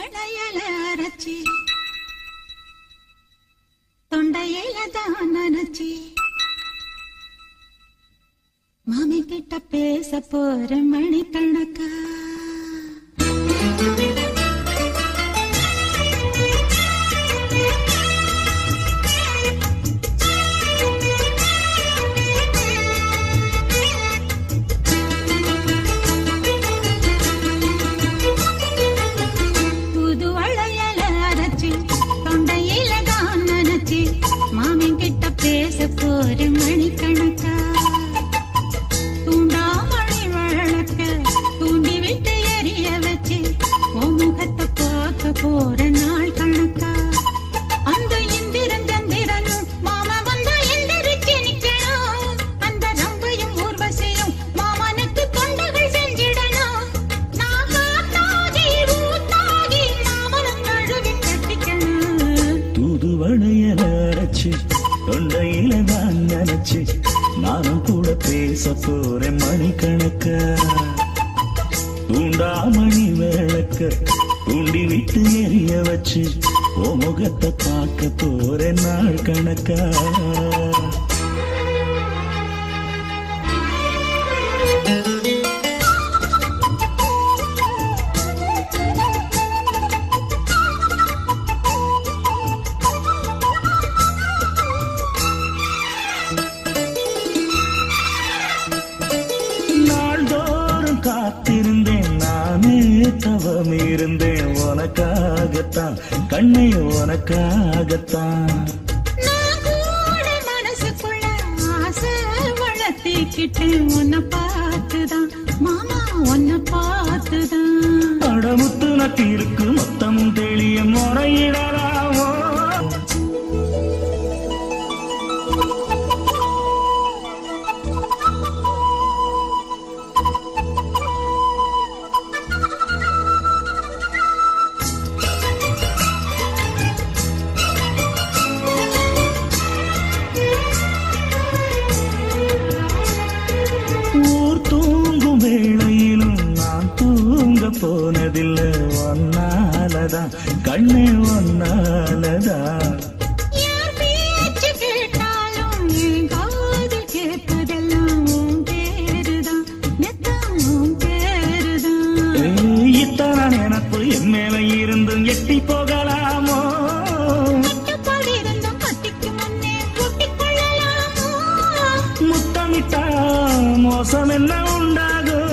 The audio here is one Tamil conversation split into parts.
வளையல அரைச்சி தொண்டையில தான் நினைச்சி மாமி கிட்ட பேச போற மணிக்கணக்கா பேச போற மணிக்கணக்கா தூண்டாமணி வழக்க தூண்டி விட்டு எரிய வச்சு முகத்தை பார்க்க போற நாள் கணக்கா அந்த இந்திரன் சந்திரனும் மாமா வந்தா எந்திரிச்சு நிக்கணும் அந்த ரம்பையும் ஊர்வசியும் மாமனுக்கு தொண்டுகள் செஞ்சிடணும் நான் காத்தாகி ஊத்தாகி மாமனும் நழுவின் கட்டிக்கணும் தூது வளையல அரைச்சு தொண்டையில நான் நினைச்சு நானும் கூட பேச போறேன் மணிக்கணக்கா தூண்டாமணி விளக்க தூண்டி விட்டு எரிய வச்சு ஓ முகத்தை பார்க்க போறேன் நாள் கணக்கா காத்திருந்தேன் நானே தவம் இருந்தேன் உனக்காகத்தான் கண்ணே உனக்காகத்தான் மனசுக்குள்ள ஆசை வளர்த்திக்கிட்டு உன்னை பார்த்துதான் மாமா உன்னை பார்த்துதான் அடமுத்து நட்டிருக்கு மொத்தமும் தெளிய முறையிடலாமோ போனதில்லை ஒன்னாலதான் கண்ணே ஒன்னாலதான் யார் பேச்சு கேட்டாலும் காது கேட்பதெல்லாம் உன் பேருதான் நெத்தம் உன் பேருதான் இத்தனை நினப்பு என் மேல இருந்தும் எட்டி போகலாமோ இருந்தும் கட்டிக்கு முன்னே கூட்டிக்கொள்ளலாமோ முத்தமிட்டா மோசம் என்ன உண்டாகும்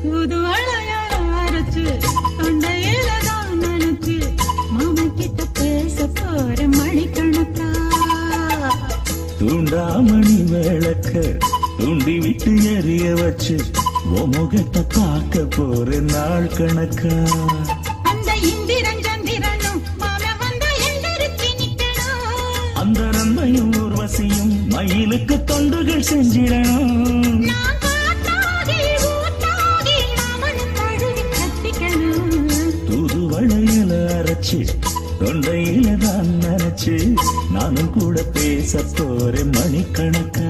புது வளையல அரைச்சு தொண்டையில தான் நினைச்சு மாமா கிட்ட பேச போற மணிக்கணக்கா தூண்டாமணி விளக்க தூண்டி விட்டு எரிய வச்சு ஓ முகத்தை பார்க்க போற நாள் கணக்கா அந்த இந்திரன் சந்திரனும் மாமா வந்தா எந்திரிச்சு நிக்கணும் அந்த ரம்பையும் ஊர்வசியும் மயிலுக்கு தொண்டுகள் செஞ்சிடணும் தூது வளையல அரைச்சு தொண்டையில தான் நினைச்சு நானும் கூட பேச போறேன் மணிக்கணக்கா